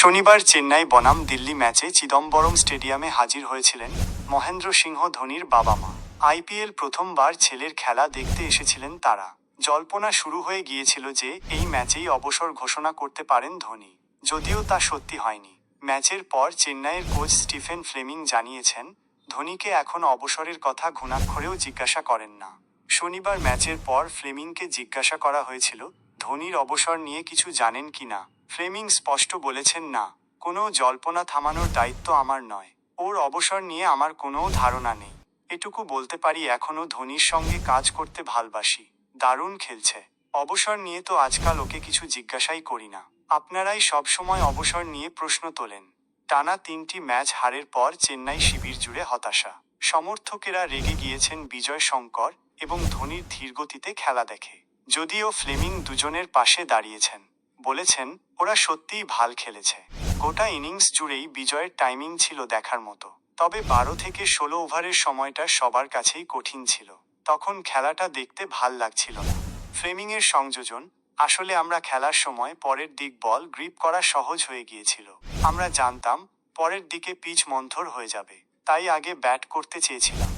শনিবার চেন্নাই বনাম দিল্লি ম্যাচে চিদম্বরম স্টেডিয়ামে হাজির হয়েছিলেন মহেন্দ্র সিংহ ধোনির বাবা মা। আইপিএল প্রথমবার ছেলের খেলা দেখতে এসেছিলেন তারা। জল্পনা শুরু হয়ে গিয়েছিল যে এই ম্যাচেই অবসর ঘোষণা করতে পারেন ধোনি, যদিও তা সত্যি হয়নি। ম্যাচের পর চেন্নাইয়ের কোচ স্টিফেন ফ্লেমিং জানিয়েছেন, ধোনিকে এখন অবসরের কথা ঘুণাক্ষরেও জিজ্ঞাসা করেন না। শনিবার ম্যাচের পর ফ্লেমিংকে জিজ্ঞাসা করা হয়েছিল, ধোনির অবসর নিয়ে কিছু জানেন কি না। ফ্লেমিং স্পষ্ট বলেছেন, না, কোনো জল্পনা থামানোর দায়িত্ব আমার নয়। ওর অবসর নিয়ে আমার কোনো ধারণা নেই। এটুকু বলতে পারি, এখনও ধোনির সঙ্গে কাজ করতে ভালবাসি। দারুণ খেলছে। অবসর নিয়ে তো আজকাল ওকে কিছু জিজ্ঞাসাই করি না। আপনারাই সবসময় অবসর নিয়ে প্রশ্ন তোলেন। টানা 3টি ম্যাচ হারের পর চেন্নাই শিবির জুড়ে হতাশা। সমর্থকেরা রেগে গিয়েছেন বিজয় শঙ্কর এবং ধোনির ধীরগতিতে খেলা দেখে। যদিও ফ্লেমিং দুজনের পাশে দাঁড়িয়েছেন, বলেছেন ওরা সত্যিই ভাল খেলেছে। গোটা ইনিংস জুড়েই বিজয়ের টাইমিং ছিল দেখার মতো। তবে 12 থেকে 16 ওভারের সময়টা সবার কাছেই কঠিন ছিল। তখন খেলাটা দেখতে ভাল লাগছিল না। ফ্লেমিংয়ের সংযোজন, আসলে আমরা খেলার সময় পরের দিক বল গ্রিপ করা সহজ হয়ে গিয়েছিল। আমরা জানতাম পরের দিকে পিচ মন্থর হয়ে যাবে, তাই আগে ব্যাট করতে চেয়েছিলাম।